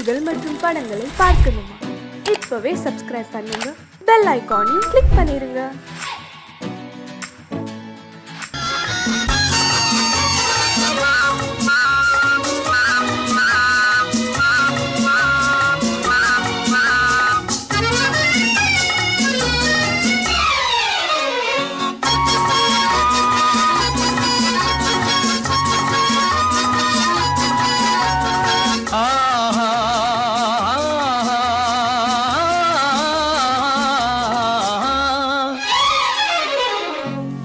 நிகழ்ச்சிகள் மற்றும் படங்களை பார்க்கணுமா? இப்பவே சப்ஸ்கிரைப் பண்ணுங்க, பெல் ஐகானையும் கிளிக் பண்ணிருங்க.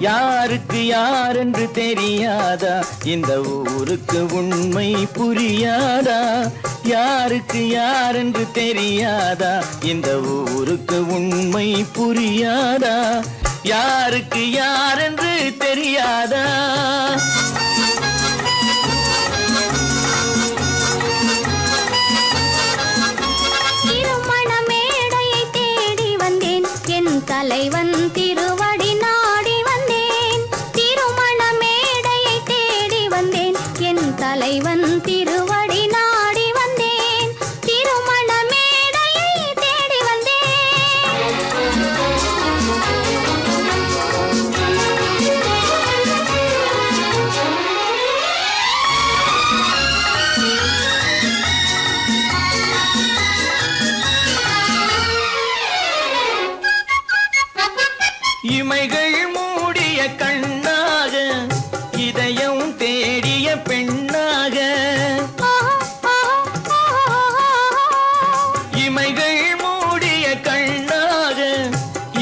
யாருக்கு யாரென்று தெரியாதா? இந்த ஊருக்கு உண்மை புரியாதா? யாருக்கு யாரென்று தெரியாதா? இந்த ஊருக்கு உண்மை புரியாதா? யாருக்கு யாரென்று தெரியாதா? திருமண மேடையை தேடி வந்தேன், என் தலைவன் திருவடி நாடி வந்தேன். திருமண மேடையை தேடி வந்தேன், என் தலைவன் திருவடி நாடி வந்தேன். திருமண மேடையை தேடி இமைகள் மூடிய கண்ணாக, இதயம் தேடிய பெண்ணாக. இமைகள் மூடிய கண்ணாக,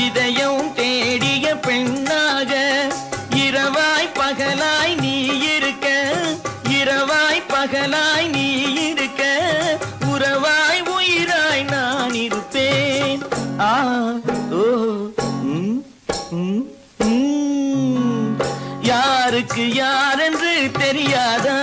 இதயம் தேடிய பெண்ணாக. இரவாய் பகலாய் நீ இருக்க, இரவாய் பகலாய் நீ இருக்க, உறவாய் உயிராய் நான் இருப்பேன். ஆ ஓ யாருக்கு யாரென்று தெரியாதா?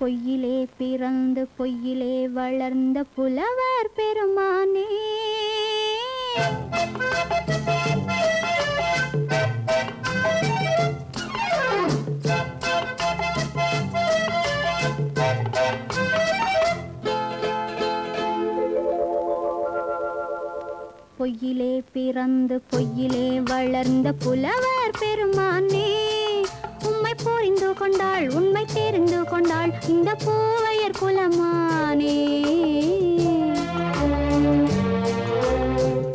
பொய்யிலே பிறந்து பொய்யிலே வளர்ந்த புலவர் பெருமானே, பொய்யிலே பிறந்து பொய்யிலே வளர்ந்த புலவர் பெருமானே, உம்மை புரிந்து கொண்டாள் உண்மை தெரிந்து கொண்டாள் இந்த பூவையர் குலமானே.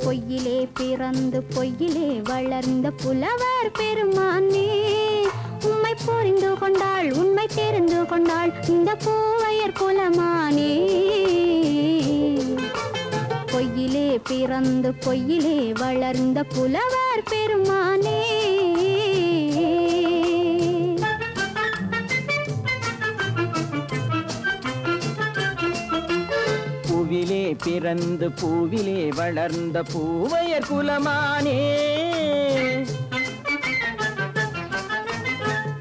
பொய்யிலே பிறந்து பொய்யிலே வளர்ந்த புலவர் பெருமானே, உம்மை புரிந்து கொண்டாள் உண்மை தெரிந்து கொண்டாள் இந்த பூவையர் குலமானே. பொய்யிலே பிறந்து பொய்யிலே வளர்ந்த புலவர் பெருமானே. பூவிலே பிறந்து பூவிலே வளர்ந்த பூவையர் குலமானே.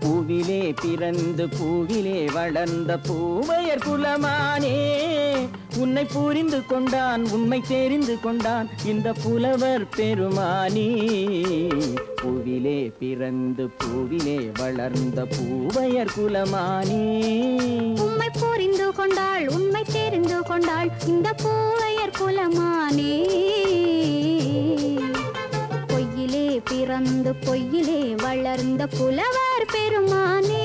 பூவிலே பிறந்து பூவிலே வளர்ந்த பூவையர் குலமானே, உன்னை புரிந்து கொண்டான் உண்மை தெரிந்து கொண்டான் இந்த புலவர் பெருமானே. பூவிலே பிறந்து பூவிலே வளர்ந்த பூவையர் குலமானே, உம்மை புரிந்து கொண்டாள் உண்மை தெரிந்து கொண்டாள் இந்த பூவையர் குலமானே. பொய்யிலே பிறந்து பொய்யிலே வளர்ந்த புலவர் பெருமானே.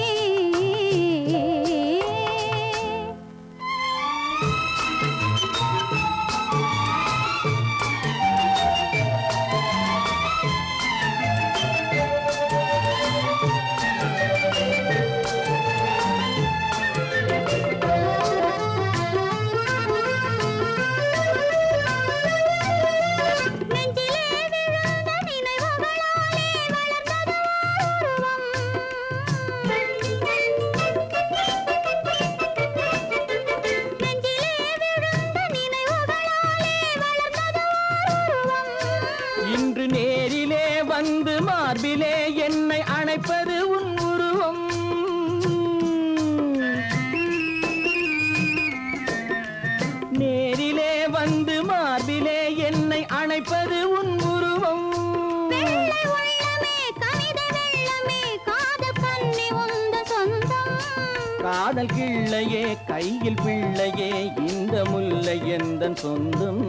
காதல் கிள்ளையே கையில் பிள்ளையே இந்த முல்லை எந்தன் சொந்தம்.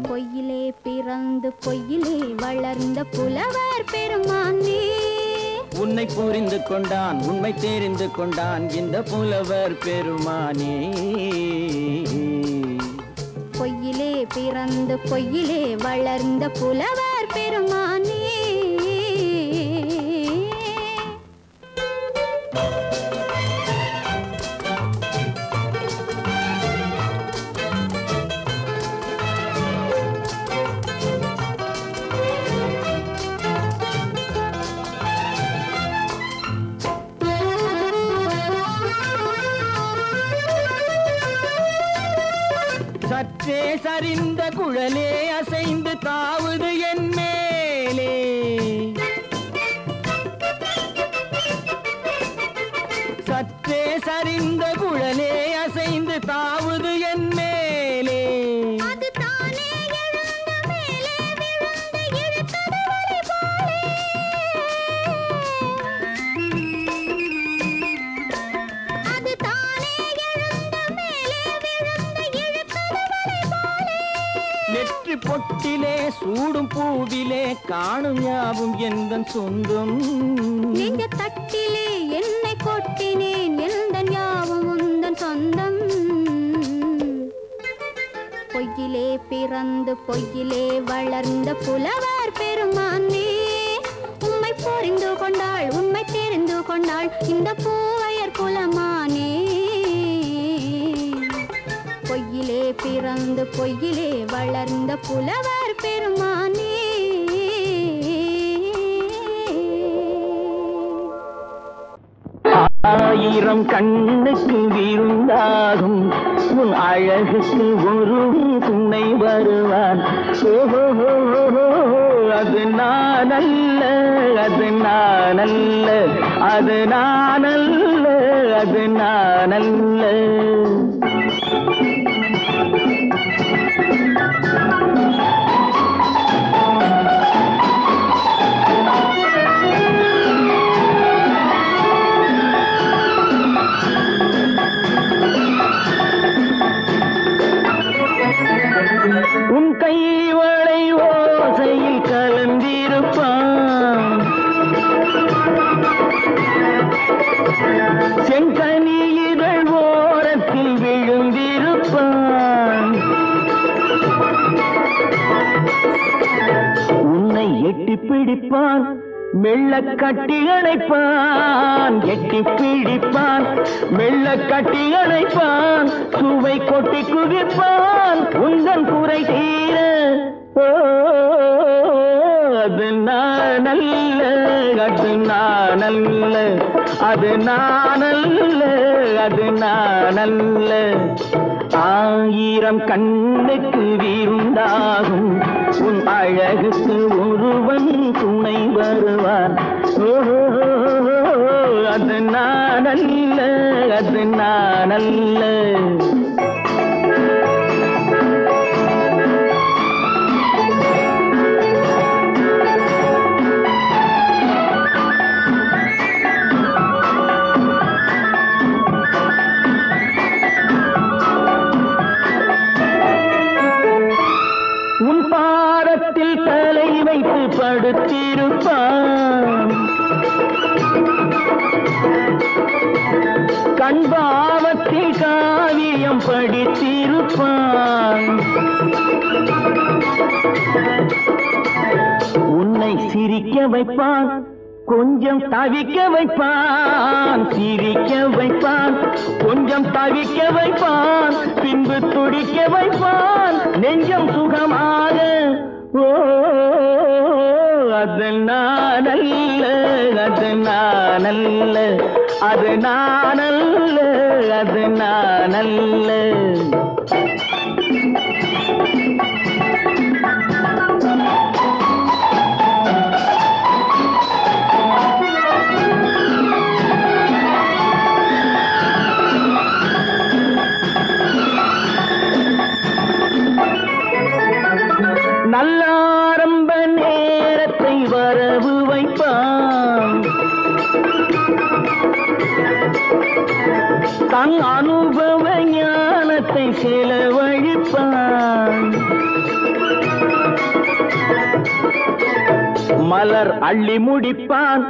பொய்யிலே பிறந்து பொய்யிலே வளர்ந்த புலவர் பெருமானே. உன்னை புரிந்து கொண்டான் உண்மை தெரிந்து கொண்டான் இந்த புலவர் பெருமானே. பொய்யிலே பிறந்து பொய்யிலே வளர்ந்த புலவர் பெருமானே. சற்றே சரிந்த குழலே அசைந்து தாவுது என் மேலே. சற்றே சரிந்த குழலே அசைந்து தாவுது என் மேலே. அது தானே எழுந்த மேலே விழுந்து இழுத்தது வலை போலே. அது தானே எழுந்த மேலே விழுந்து இழுத்தது வலை போலே. நெற்றி பொட்டிலே சூடும் பூவிலே காணும் யாவும் எந்தன் சொந்தம். நெஞ்ச தட்டிலே என்னை கொட்டினேன் எந்தன் யாவும் உந்தன் சொந்தம். பொய்யிலே பிறந்து பொய்யிலே வளர்ந்த புலவர் பெருமானே. உம்மை புரிந்து கொண்டாள் உண்மை தெரிந்து கொண்டாள் இந்த பூவையர் குலமானே. பொய்யிலே பிறந்து பொய்யிலே வளர்ந்த புலவர் பெருமானே. ஆயிரம் கண்ணுக்கு விருந்தாகும் உன் அழகுக்கு ஒரு துணை வருவான். அது நான் அல்ல அது நான் அல்ல அது நான் அல்ல அது நான் அல்ல. உன் கைவளை ஓசையில் கலந்திருப்பான். செங்கனி இதழ் ஓரத்தில் விழுந்திருப்பான். உன்னை எட்டி பிடிப்பான் மெல்ல கட்டி அணைப்பான். எட்டி பிடிப்பான் மெல்ல கட்டி அணைப்பான். சுவை கொட்டி குவிப்பான் உந்தன் குறை தீர. அது நான் அல்ல அது நான் அல்ல அது நான் அல்ல அது நான் அல்ல. ஆயிரம் கண்ணுக்கு விருந்தாகும் உன் அழகுக்கு ஒருவன் துணை வருவான். அது நான் அல்ல அது நான் அல்ல. உன் பாதத்தில் தலை வைத்து படுத்திருப்பான். கண்பாவத்தில் காவியம் படித்திருப்பான். உன்னை சிரிக்க வைப்பான் கொஞ்சம் தவிக்க வைப்பான். சிரிக்க வைப்பான் கொஞ்சம் தவிக்க வைப்பான். பின்பு துடிக்க வைப்பான் நெஞ்சம் சுகமாக. அது நான் அல்ல அது நான் அல்ல அது நான் அல்ல அது நான் அல்ல. நல்லாரம்ப நேரத்தை வரவு வைப்பான். தன் அனுபவ ஞானத்தை செலவழிப்பான். மலர் அள்ளி முடிப்பான்,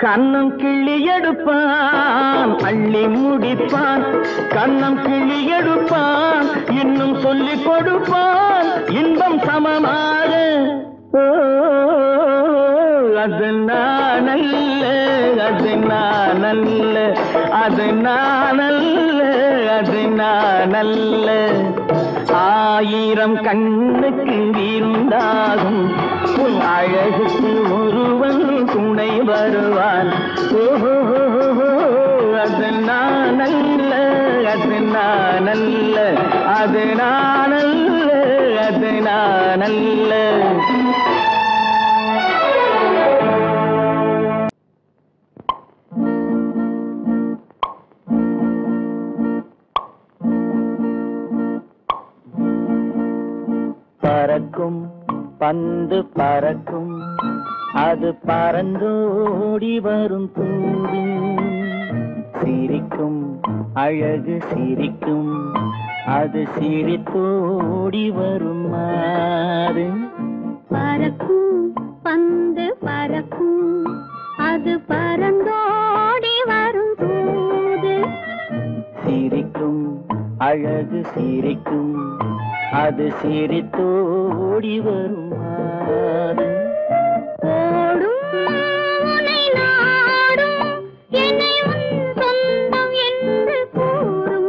கண்ணம் கிள்ளி எடுப்பான். அள்ளி முடிப்பான், கண்ணம் கிள்ளி எடுப்பான். இன்னும் சொல்லிக் கொடுப்பான் இன்பம் சமமாக. அது நானல்ல, அது நானல்ல, அது நானல்ல, அது நானல்ல. ஆயிரம் கண்ணுக்கு இருந்தாகும் உன் அழகுக்கு ஒருவன் துணை வருவான். அது நானல்ல, அது நானல்ல, அது நானல்ல, அது நானல்ல. பறக்கும் பந்து பறக்கும், அது பறந்தோடி வரும் தூது. சிரிக்கும் அழகு சிரிக்கும், அது சிரித்தோடி வரும் மாறு. பறக்கும் பந்து பறக்கும், அது பறந்தோடி வரும் தூது. சிரிக்கும் அழகு சிரிக்கும், அது சிரித்தோடி வரும் மாறு. ஓடும் உன்னை நாடும், என்னை உன் சொந்தம் என்று கூறும்.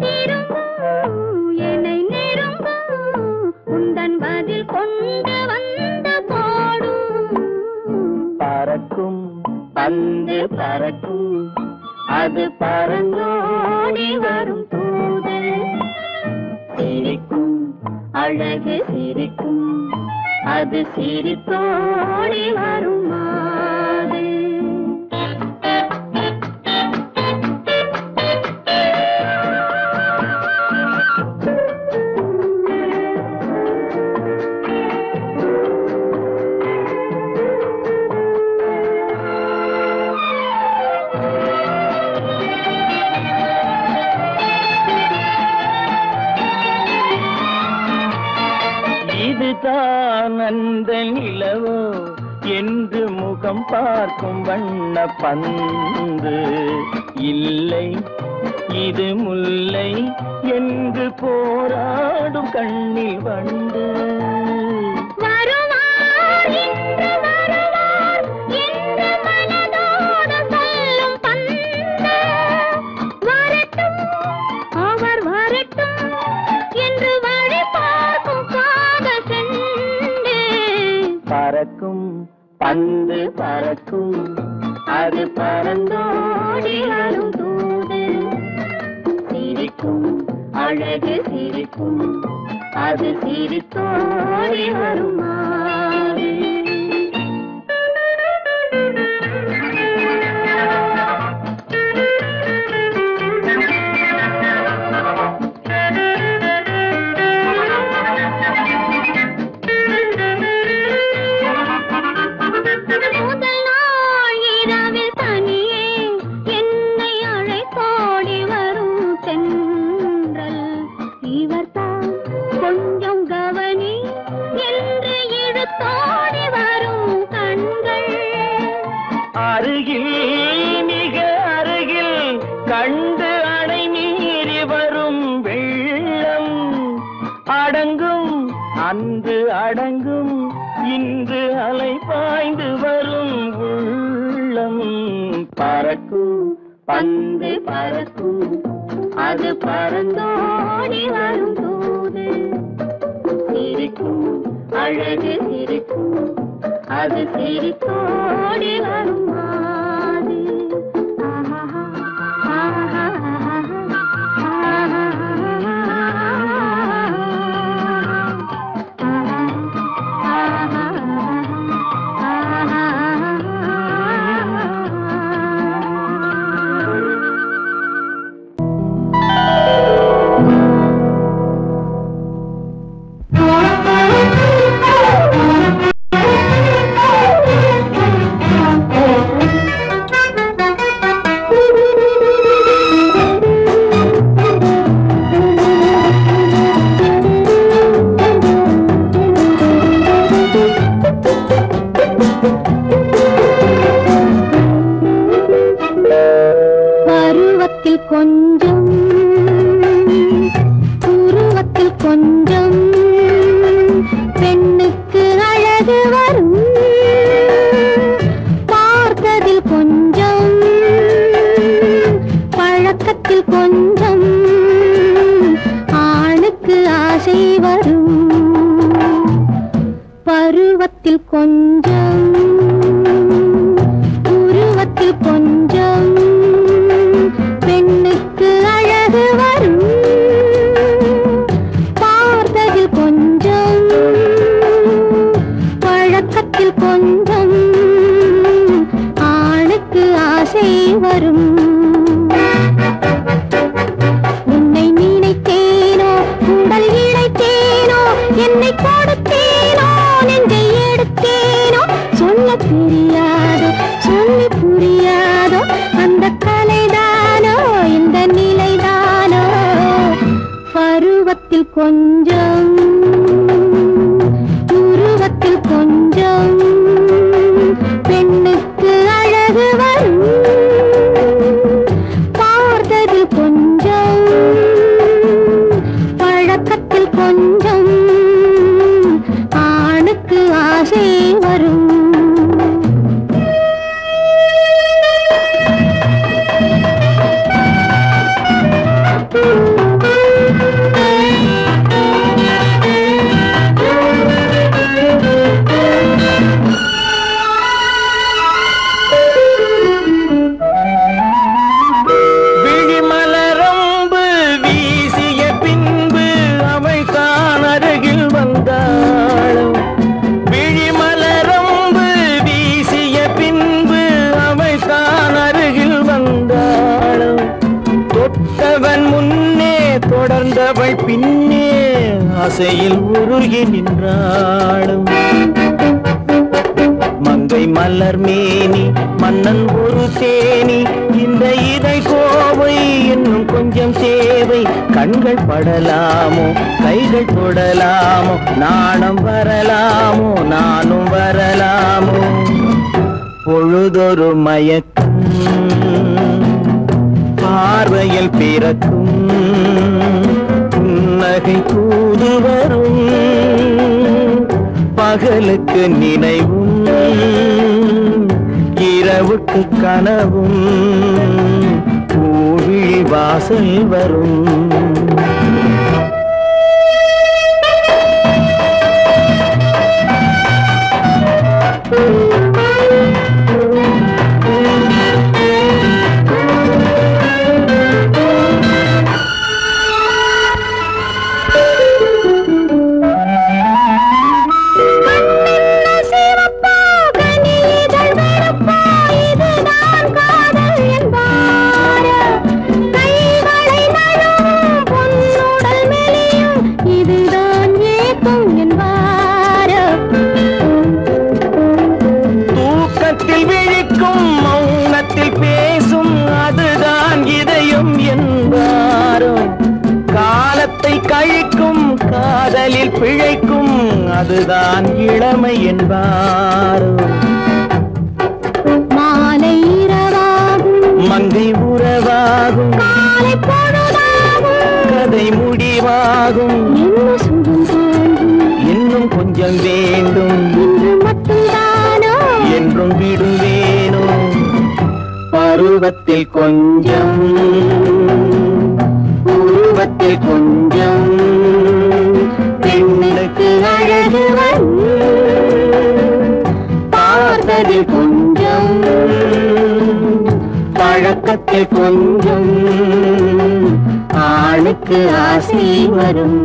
திரும்பும் என்னை நெருங்கும், உந்தன் பதில் கொண்டு வந்து போடும். பறக்கும் பந்து பறக்கும், அது பறந்தோடி வரும் தூது. சிரிக்கும் அழகு சிரிக்கும், அது சிரித்தோடி வரும் மாறு. இதுதான் அந்த நிலவோ என்று முகம் பார்க்கும் வண்ண பந்து. இல்லை இது முல்லை என்று போராடும் கண்ணில் வண்டு. வருவார் இன்று வருவார் என்று மனதோடு சொல்லும் பந்து. வரட்டும் அவர் வரட்டும் என்று வழி பார்க்கும் காதல் செண்டு. பறக்கும் பந்து பறக்கும், அது பறந்தோடி வரும் தூது. சிரிக்கும் அழகு சிரிக்கும், அது சிரித்தோடி வரும் மாறு. முதல் நாள் இரவில் தனியே என்னை அழைத்தோடி வரும் தென்றல். இவர்தான் கொஞ்சம் கவனி என்று இழுத்தோடி வரும் கண்கள். அருகில் மிக அருகில் கண்டு அணை மீறி வரும் வெள்ளம். அடங்கும் அன்று அடங்கும், இன்று அலை பாய்ந்து வரும் உள்ளம். பறக்கும் பந்து பறக்கும், அது பறந்தோடி வரும் தூது. சிரிக்கும் அழகு சிரிக்கும், அது சிரித்தோடி வரும் மாறு. ஆஹா ஆஹா உருவத்தில் கொஞ்சம் உருவத்தில் கொஞ்சம் பெண்ணுக்கு அழகு வரும் பார்த்ததில் கொஞ்சம் பழக்கத்தில் கொஞ்சம் ஆணுக்கு ஆசை வரும் பருவத்தில் கொஞ்சம் உருவத்தில் கொஞ்சம் பெண்ணுக்கு அழகு வரும் பார்த்ததில் கொஞ்சம் பழக்கத்தில் கொஞ்சம் ஆணுக்கு ஆசை வரும் உன்னை நினைத்தேனோ உடல் இழைத்தேனோ என்னை கொடுத்தேனோ நெஞ்சை எடுத்தேனோ சொல்ல தெரியாதோ சொல்லி புரியாதோ அந்த கலைதானோ இந்த நிலைதானோ பருவத்தில் கொஞ்சம் உருவத்தில் கொஞ்சம் பெண்ணுக்கு அழகு வரும் பார்த்ததில் கொஞ்சம் பழக்கத்தில் கொஞ்சம் ஆணுக்கு ஆசை வரும் விழிமலரம்பு வீசிய பின்பு அவை தான் அருகில் வந்தாளும் விழிமலரம்பு வீசிய பின்பு அவை தான் அருகில் வந்தாளும் தொட்டவன் முன்னே தொடர்ந்தவள் பின்னே ஆசையில் உருகி நின்றாளும் மங்கை மலர் மேனி மன்னன் ஒரு தேனி இந்த இதை கோவை இன்னும் கொஞ்சம் சேவை கண்கள் படலாமோ கைகள் தொடலாமோ நாணம் வரலாமோ நானும் வரலாமோ பொழுதொரு மயக்கம் பார்வையில் பிறக்கும் புன்னகை தூது வரும் பகலுக்கு நினைவும் இரவுக்கு கனவும் பூவிழி வாசல் வரும் கழிக்கும் காதலில் பிழைக்கும் அதுதான் இளமை என்பாரோ மாலை இரவாகும் மங்கை உறவாகும் காலை பொழுதாகும் கதை முடிவாகும் என்ன சுகம் தோன்றும் இன்னும் கொஞ்சம் வேண்டும் இன்று மட்டும்தானோ என்றும் விடுவேனோ பருவத்தில் கொஞ்சம் உருவத்தில் கொஞ்சம் பெண்ணுக்கு அழகு வரும் பார்த்ததில் கொஞ்சம் பழக்கத்தில் கொஞ்சம் ஆணுக்கு ஆசை வரும்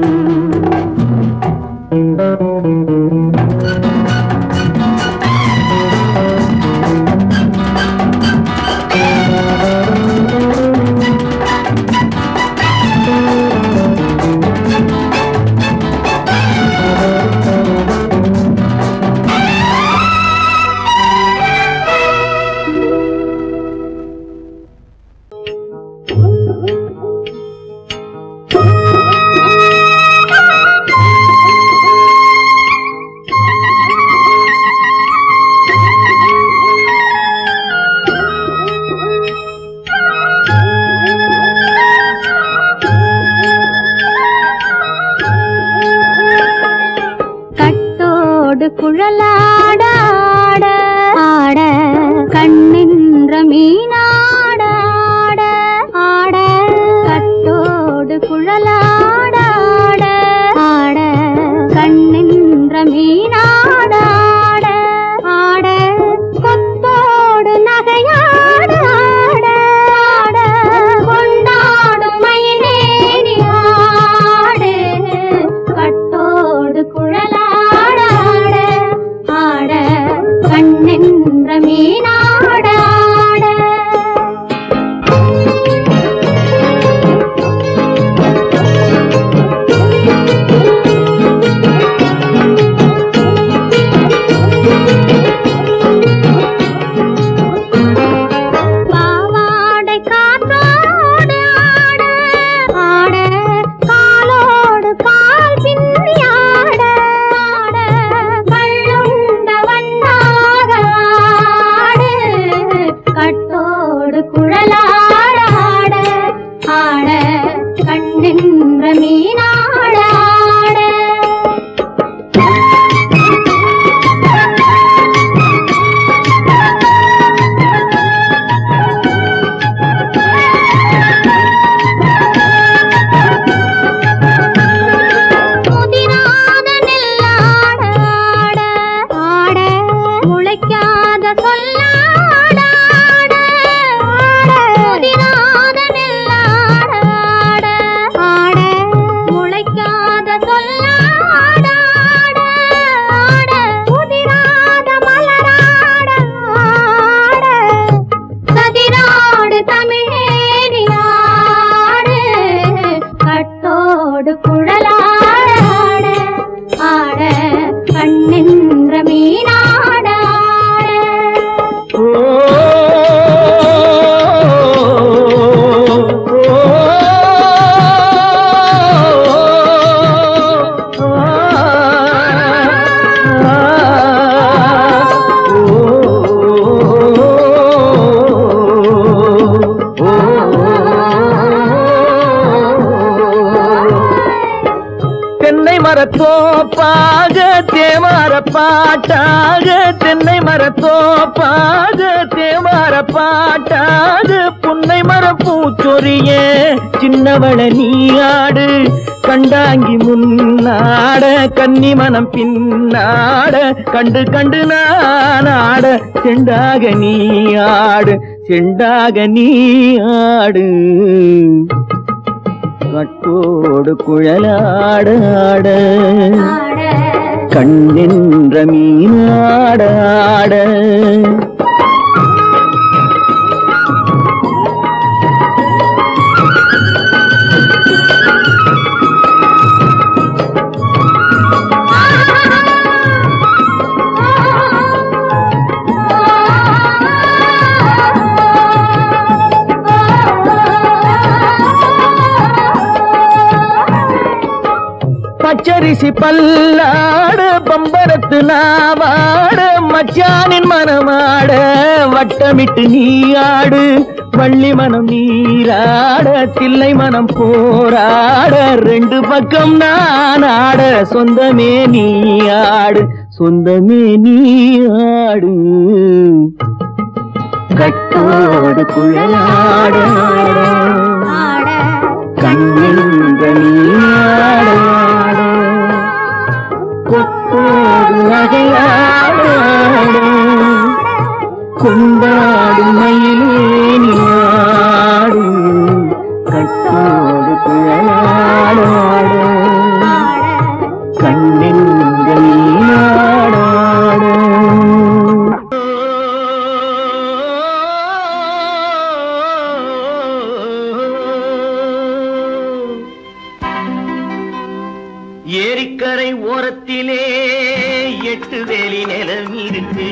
மரத்தோப்பாக தேமார பாட்டாக தென்னை மரத்தோப்பாக தேமார பாட்டாக புன்னை மரப்பூச்சொரிய சின்னவள நீயாடு கண்டாங்கி முன்னாட கன்னி மனம் பின்னாட கண்டு கண்டு நானாட செண்டாக நீயாடு செண்டாக நீயாடு கட்டோடு குழலாடாட கண்ணென்ற மீனாடாட பச்சரிசி பல்லாட பம்பரத்து நாவாட மச்சானின் மனமாட வட்டமிட்டு நீயாடு வள்ளி மனம் நீராட தில்லை மனம் போராட ரெண்டு பக்கம் நானாட சொந்தமே நீயாடு சொந்தமே நீயாடு கட்டோடு குழலாட கண்ணென்ற நீயாட கொத்தோடு நகையாட கொண்டாடு மயிலேனியாடு கட்டோடு குழலாட கண்ணென்ற நீயாட ஏரிக்கரை ஓரத்திலே 8 வேலி நிலம் இருக்கு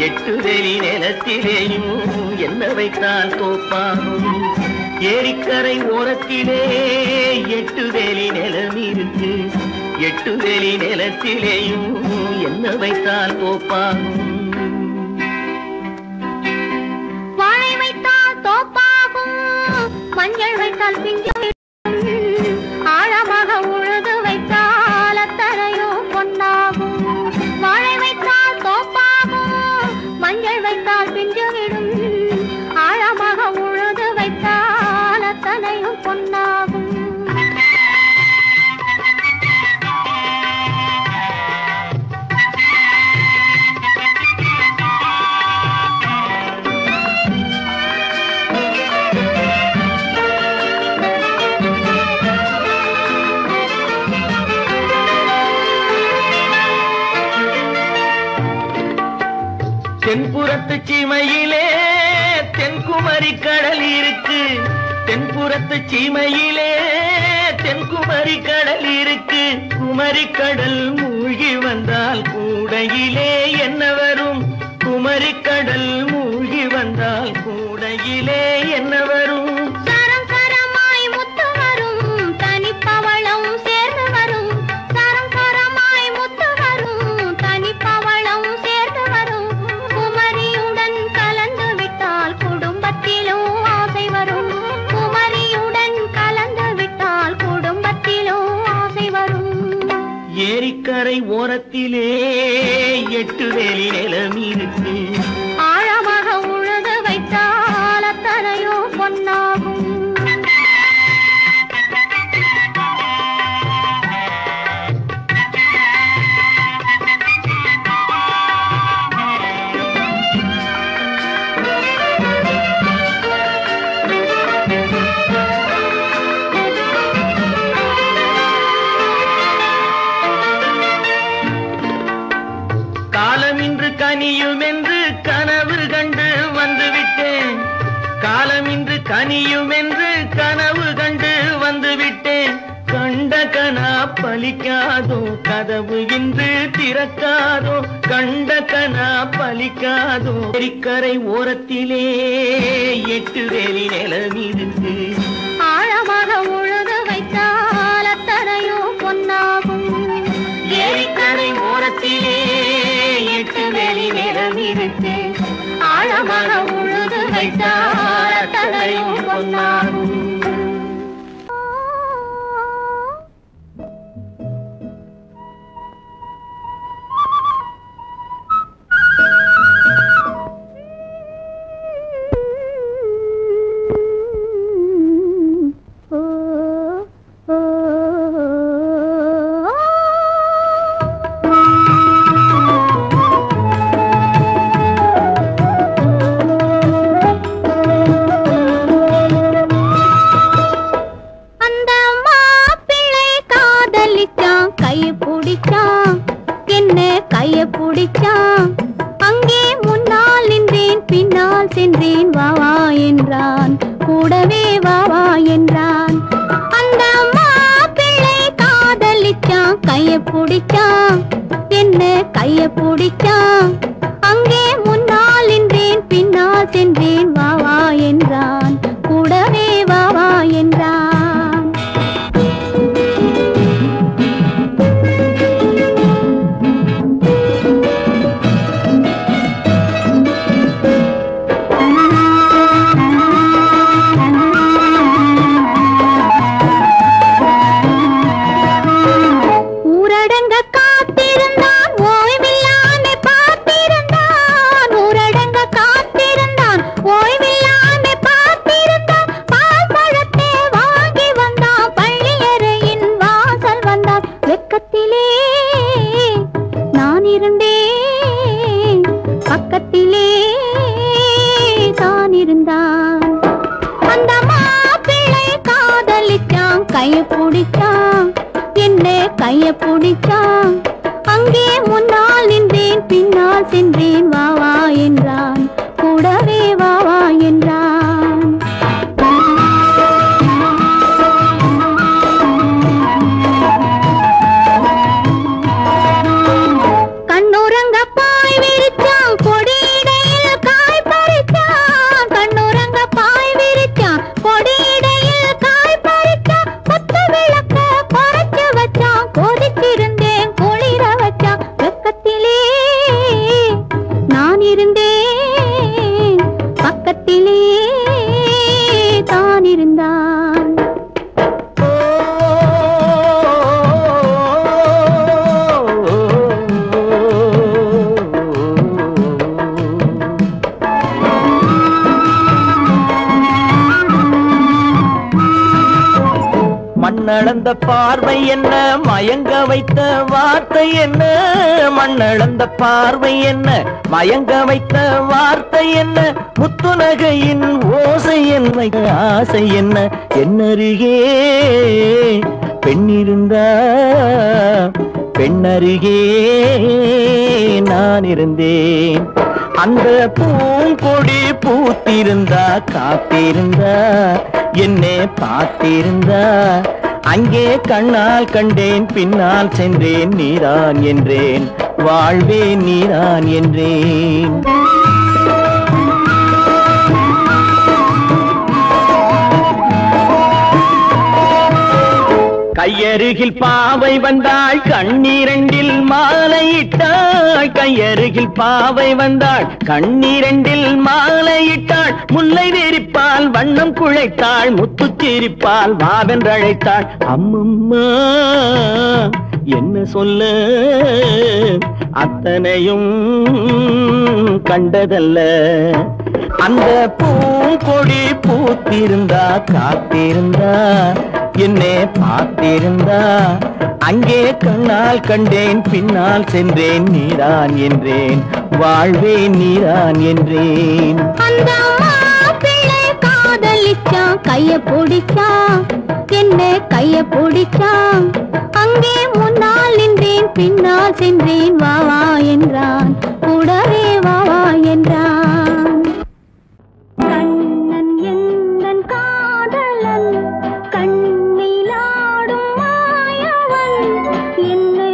8 வேலி நிலத்திலேயும் என்ன வைத்தால் தோப்பாகும் ஏரிக்கரை ஓரத்திலே 8 வேலி நிலம் இருக்கு 8 வேலி நிலத்திலேயும் என்ன வைத்தால் தோப்பாகும் வாழை வைத்தால் தோப்பாகும் மஞ்சள் வைத்தால் பிஞ்சு ஆழமாக உழுது வைத்தால் அத்தனையோ பொன்னாகும் வாழை வைத்தால் தோப்பாகும் மஞ்சள் வைத்தால் பிஞ்சு விடும் ஆழமாக உழுது வைத்தால் அத்தனையோ பொன்னாகும் தென்புறத்து சீமையிலே தென்குமரி கடல் இருக்கு தென்புறத்து சீமையிலே தென்குமரி கடல் இருக்கு குமரி கடல் மூழ்கி வந்தால் கூடையிலே என்ன வரும் குமரி கடல் மூழ்கி வந்தால் கூடையிலே என்ன வரும் சரம் சரமாய் முத்து வரும் தனிப்பவளம் சேர்ந்து வரும் சரம் சரமாய் முத்து வரும் தனிப்பவளம் சேர்ந்து வரும் குமரியுடன் கலந்து விட்டால் குடும்பத்திலும் ஆசை வரும் குமரியுடன் கலந்து விட்டால் குடும்பத்திலும் ஆசை வரும் ஏரிக்கரை ஓரத்திலே 8 வேலி நிலம் இருக்கு ஆழமாக உழுது வைத்தால் அத்தனையோ பொன்னாகும் காலமின்று கனியும் என்று கனவு கண்டு வந்துவிட்டேன் காலமின்று கனியும் என்று கனவு கண்டு வந்துவிட்டேன் கண்ட கனா பலிக்காதோ கதவு இன்று திறக்காதோ கண்ட கனா பலிக்காதோ ஏரிக்கரை ஓரத்திலே 8 வேலி நிலம் இருக்கு ஆழமாக உழுது வைத்தால் அத்தனையோ பொன்னாகும் ஏரிக்கரை ஓரத்திலே 8 வேலி நிலம் இருக்கு ஆழமாக உழுது வைத்தால் அத்தனையோ பொன்னாகும் பிடிச்சான் என்ன கைய பிடிச்சான் அங்கே முன்னால் நின்றேன் பின்னால் சென்றேன் வா வா என்றான் கூடவே வா வா என்றான் பக்கத்திலே தான் இருந்தான் அந்த மாப்பிள்ளை காதலிச்சான் கைய பிடிச்சான் என்ன கைய பிடிச்சான் அங்கே முன்னால் நின்றேன் பின்னால் சென்றேன் வா வா என்றான் கூடவே வா வா என்றான் கண்ணுறங்க பாய் விரிச்சான் கொடியிடையில் காய் பறிச்சான் கண்ணுறங்க பாய் விரிச்சான் கொடியிடையில் காய் பறிச்சான் கொத்து விளக்க குறைச்சு வச்சான் கொதிச்சிருந்தேன் குளிர வச்சான் வெக்கத்திலே நான் இருந்தேன் பக்கத்திலே தான் இருந்தான் மண்ணளந்த பார்வை என்ன மயங்க வைத்த வார்த்தை என்ன மண்ணளந்த பார்வை என்ன மயங்க வைத்த வார்த்தை என்ன முத்துநகையின் ஓசை என்ன ஆசை என்ன என்னருகே பெண்ணிருந்தா பெண்ணருகே நான் இருந்தேன் அந்த பூங்கொடி பூத்திருந்தா காத்திருந்தா என்னை பார்த்திருந்தா அங்கே கண்ணால் கண்டேன் பின்னால் சென்றேன் நீரான் என்றேன் வாழ்வே நீரான் என்றேன் கையருகில் பாவை வந்தாள் கண்ணீரண்டில் மாலையிட்டாள் கையருகில் பாவை வந்தாள் கண்ணீரண்டில் மாலையிட்டாள் முல்லை வெறிப்பால் வண்ணம் குழைத்தாள் முத்துச்சிரிப்பால் வாவென்றழைத்தாள் அம்மம்மா என்ன சொல்ல அத்தனையும் கண்டதல்ல அந்த பூங்கொடி பூத்திருந்தா காத்திருந்தா என்னை பார்த்திருந்தா அங்கே கண்ணால் கண்டேன் பின்னால் சென்றேன் நீரான் என்றேன் வாழ்வே நீரான் என்றேன் அந்த மாப்பிள்ளை காதலிச்சான் கைய பிடிச்சான் என்ன கைய பிடிச்சான் அங்கே முன்னால் நின்றேன் பின்னால் சென்றேன் வா வா என்றான் கூடவே வா வா என்றான் கண்ணன் எந்தன் காதலன் கண்ணிலாடும் மாயவன் என்னை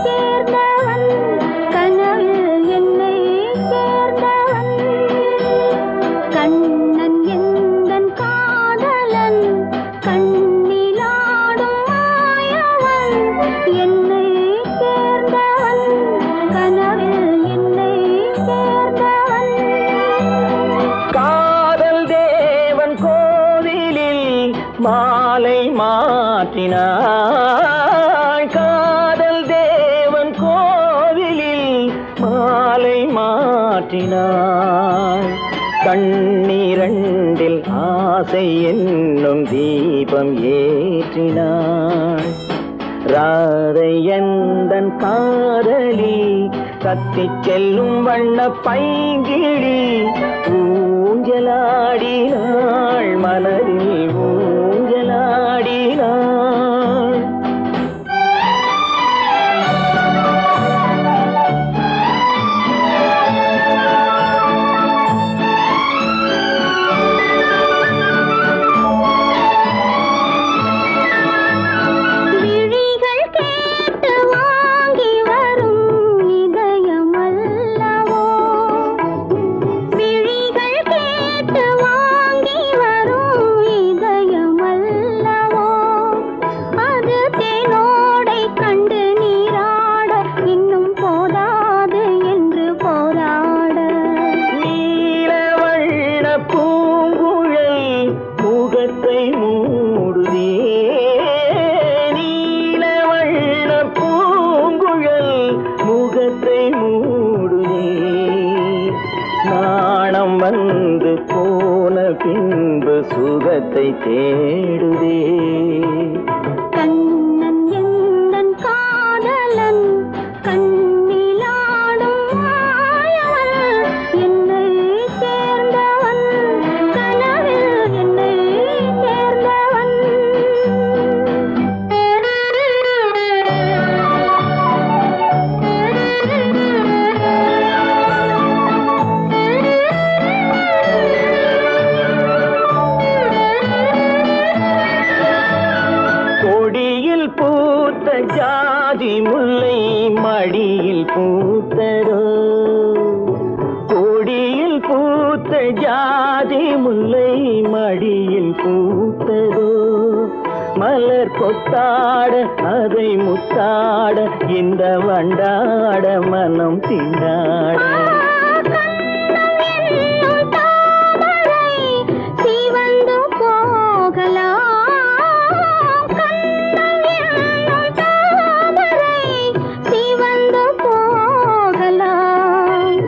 சேர்ந்தவன் கனவில் என்னை சேர்ந்தவன் கண்ணன் எந்தன் காதலன் கண்ணிலாடும் மாயவன் என்னை சேர்ந்தவன் கனவில் என்னை சேர்ந்தவன் காதல் தேவன் கோவிலில் மாலை மாற்றினாள் காதல் தேவன் கோவிலில் மாலை மாற்றினாள் கண்ணீரண்டில் ஆசை என்னும் தீபம் ஏற்றினாள் ராதை எந்தன் காதலி கத்திச் செல்லும் வண்ண பைங்கிழி ஊஞ்சலாடினாள் மனதில் ஊஞ்சலாடினாள் விழிகள் கேட்டு வா சுகத்தை தேடுதே. கண்ணன் எந்தன் காதலன் கண்ணிலாடும் மாயவன் என்னை சேர்ந்தவன் கனவில் என்னை சேர்ந்தவன். கொடியில் பூத்த ஜாதி முல்லை மடியில் பூத்ததோ. கொடியில் பூத்த ஜாதி முல்லை மடியில் பூத்ததோ. மலர் கொத்தாட அதை முத்தாட இந்த வண்டாட மனம் திண்டாட. சிவந்து போகலாம் சிவந்து போகலாம்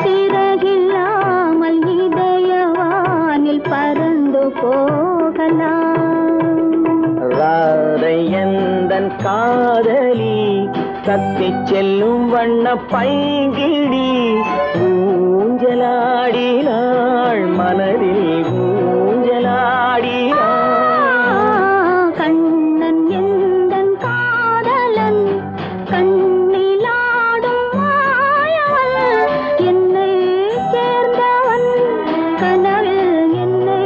சிறகில்லாமல் இதயவானில் பறந்து போகலாம். ராதை எந்தன் காதலி கத்தி செல்லும் வண்ண பைங்கிடி ஊஞ்சலாடினாள் மனதில் ஊஞ்சலாடினாள். கண்ணன் எந்தன் காதலன் கண்ணிலாடும் மாயவன் என்னை சேர்ந்தவன் கனவில் என்னை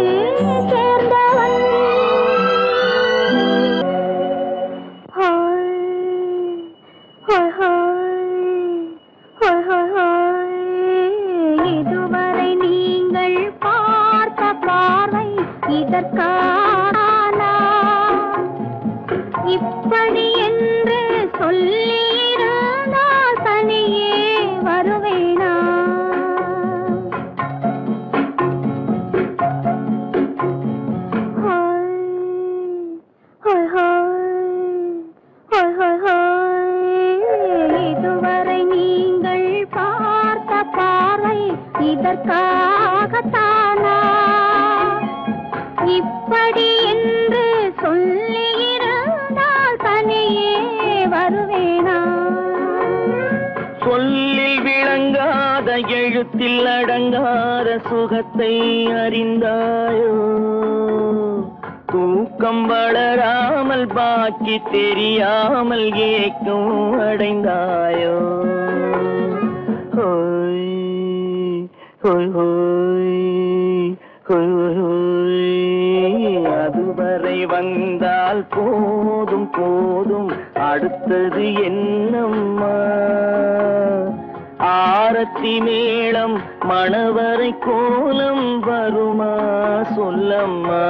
சேர்ந்தவன். இதுவரை நீங்கள் பார்த்த பார்வை இதற்கான இப்படி என்று சொல்லியிருந்தால் தனியே வருவேனா. இதுவரை நீங்கள் பார்த்த பார்வை இதற்காகத்தானா இப்படி என்று சொல்லியிருந்தால் தனியே வருவேனா. சொல்லில் விளங்காத எழுத்தில் அடங்காத சுகத்தை அறிந்தாயோ. தூக்கம் வளராமல் பாக்கி தெரியாமல் ஏக்கம் அடைந்தாயோ. ஹோய் ஹோய் ஹோய் ஹோய் ஹோய். அதுவரை வந்தால் போதும் போதும் அடுத்தது என்னம்மா. ஆரத்தி மேளம் மணவரை கோலம் வருமா சொல்லம்மா.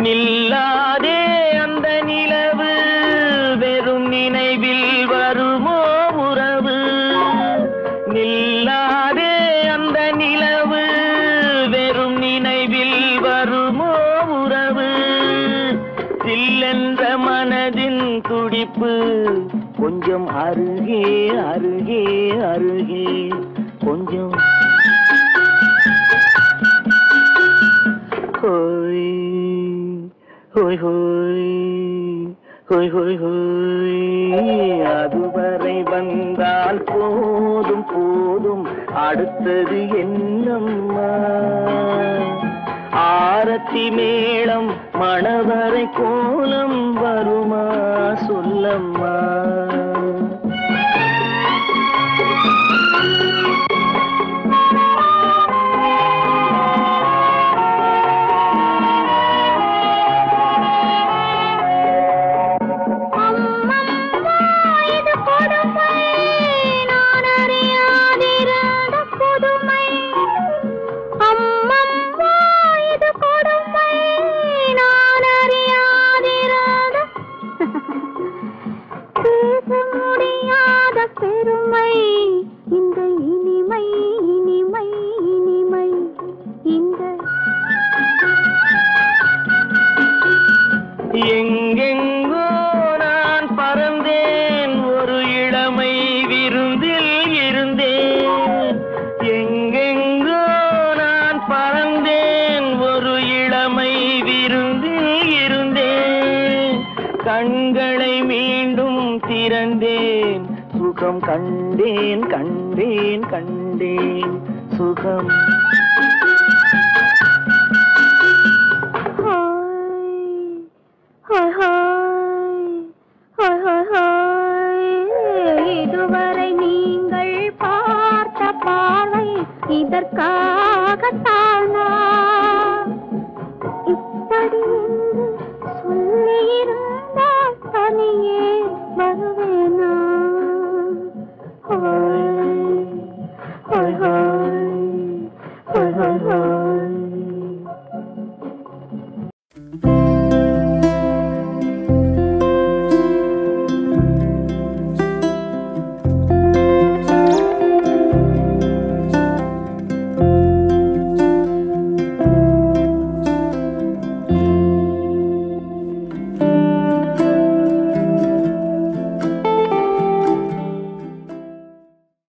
நில்லாதே அந்த நிலவு வெறும் நினைவில் வருமோ உறவு. நில்லாதே அந்த நிலவு வெறும் நினைவில் வருமோ உறவு. சில்லென்ற மனதின் துடிப்பு கொஞ்சம் அருகே அருகே அருகே கொஞ்சம். ஹோய் ஹோய் ஹோய் ஹோய் ஹோய் ஹோய். அதுவரை வந்தால் போதும் போதும் அடுத்தது என்னம்மா. ஆரத்தி மேளம் மணவரை கோலம் வருமா சொல்லம்மா. கண்களை மீண்டும் திறந்தேன், சுகம் கண்டேன் கண்டேன் கண்டேன் சுகம்.